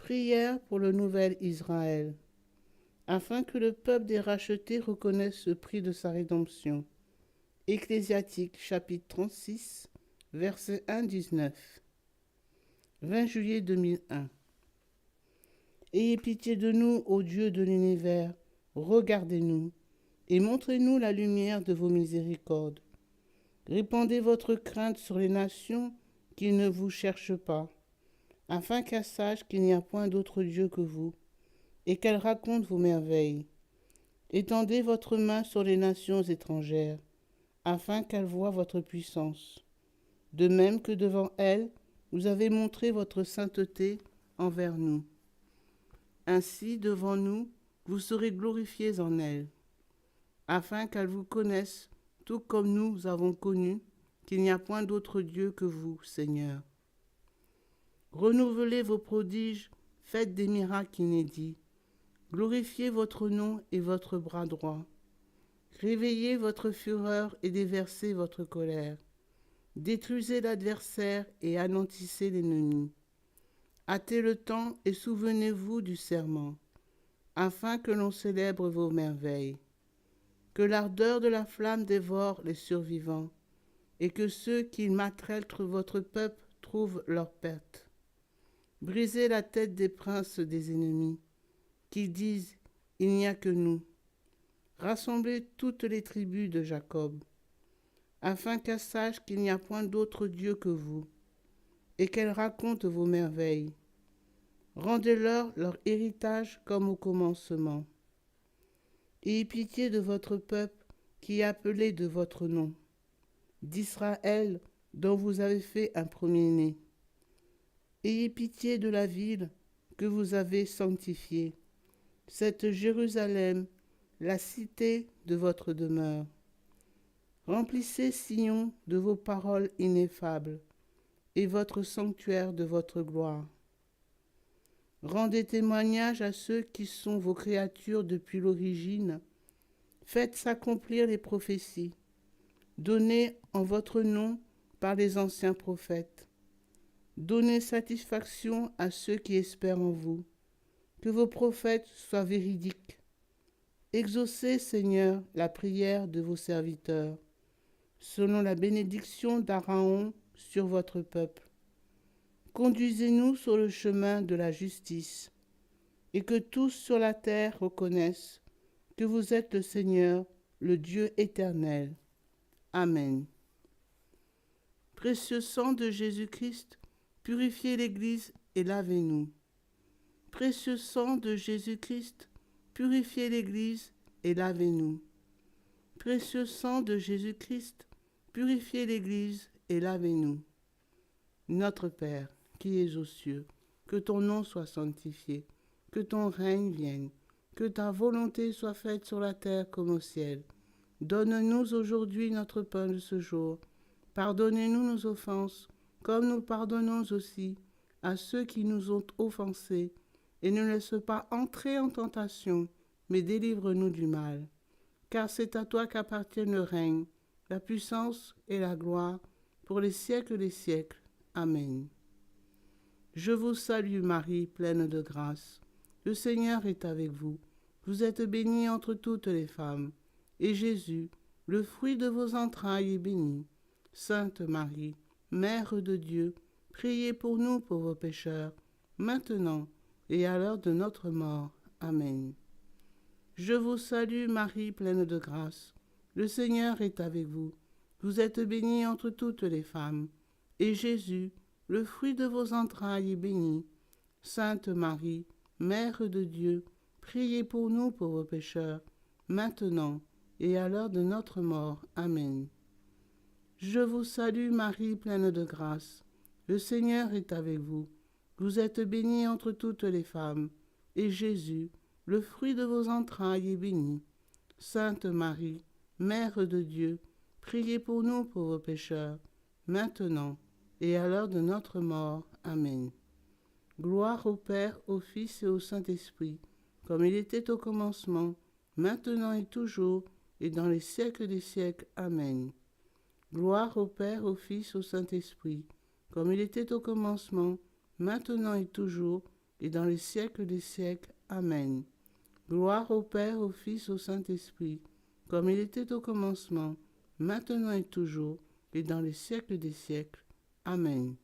Prière pour le nouvel Israël, afin que le peuple des rachetés reconnaisse le prix de sa rédemption. Ecclésiastique chapitre 36, verset 1-19. 20 juillet 2001. Ayez pitié de nous, ô Dieu de l'univers, regardez-nous, et montrez-nous la lumière de vos miséricordes. Répandez votre crainte sur les nations qui ne vous cherchent pas, afin qu'elles sachent qu'il n'y a point d'autre Dieu que vous, et qu'elles racontent vos merveilles. Étendez votre main sur les nations étrangères, afin qu'elles voient votre puissance. De même que devant elles, vous avez montré votre sainteté envers nous. Ainsi, devant nous, vous serez glorifiés en elles, afin qu'elles vous connaissent, tout comme nous avons connu qu'il n'y a point d'autre Dieu que vous, Seigneur. Renouvelez vos prodiges, faites des miracles inédits. Glorifiez votre nom et votre bras droit. Réveillez votre fureur et déversez votre colère. Détruisez l'adversaire et anéantissez l'ennemi. Hâtez le temps et souvenez-vous du serment, afin que l'on célèbre vos merveilles. Que l'ardeur de la flamme dévore les survivants, et que ceux qui maltraitent votre peuple trouvent leur perte. Brisez la tête des princes des ennemis, qui disent « Il n'y a que nous ». Rassemblez toutes les tribus de Jacob, afin qu'elles sachent qu'il n'y a point d'autre Dieu que vous, et qu'elles racontent vos merveilles. Rendez-leur leur héritage comme au commencement. Ayez pitié de votre peuple qui est appelé de votre nom, d'Israël dont vous avez fait un premier-né. Ayez pitié de la ville que vous avez sanctifiée, cette Jérusalem, la cité de votre demeure. Remplissez Sion de vos paroles ineffables, et votre sanctuaire de votre gloire. Rendez témoignage à ceux qui sont vos créatures depuis l'origine. Faites s'accomplir les prophéties, données en votre nom par les anciens prophètes. Donnez satisfaction à ceux qui espèrent en vous, que vos prophètes soient véridiques. Exaucez, Seigneur, la prière de vos serviteurs, selon la bénédiction d'Aaron sur votre peuple. Conduisez-nous sur le chemin de la justice, et que tous sur la terre reconnaissent que vous êtes le Seigneur, le Dieu éternel. Amen. Précieux sang de Jésus-Christ, purifiez l'Église et lavez-nous. Précieux sang de Jésus-Christ, purifiez l'Église et lavez-nous. Précieux sang de Jésus-Christ, purifiez l'Église et lavez-nous. Notre Père, qui es aux cieux, que ton nom soit sanctifié, que ton règne vienne, que ta volonté soit faite sur la terre comme au ciel. Donne-nous aujourd'hui notre pain de ce jour. Pardonnez-nous nos offenses, comme nous pardonnons aussi à ceux qui nous ont offensés. Et ne laisse pas entrer en tentation, mais délivre-nous du mal. Car c'est à toi qu'appartiennent le règne, la puissance et la gloire, pour les siècles des siècles. Amen. Je vous salue Marie, pleine de grâce. Le Seigneur est avec vous. Vous êtes bénie entre toutes les femmes. Et Jésus, le fruit de vos entrailles, est béni. Sainte Marie, Mère de Dieu, priez pour nous pauvres pécheurs, maintenant et à l'heure de notre mort. Amen. Je vous salue Marie, pleine de grâce. Le Seigneur est avec vous. Vous êtes bénie entre toutes les femmes. Et Jésus, le fruit de vos entrailles, est béni. Sainte Marie, Mère de Dieu, priez pour nous pauvres pécheurs, maintenant et à l'heure de notre mort. Amen. Je vous salue Marie, pleine de grâce. Le Seigneur est avec vous. Vous êtes bénie entre toutes les femmes, et Jésus, le fruit de vos entrailles, est béni. Sainte Marie, Mère de Dieu, priez pour nous pauvres pécheurs, maintenant et à l'heure de notre mort. Amen. Gloire au Père, au Fils et au Saint-Esprit, comme il était au commencement, maintenant et toujours, et dans les siècles des siècles. Amen. Gloire au Père, au Fils, au Saint-Esprit, comme il était au commencement, maintenant et toujours, et dans les siècles des siècles. Amen. Gloire au Père, au Fils, au Saint-Esprit, comme il était au commencement, maintenant et toujours, et dans les siècles des siècles. Amen.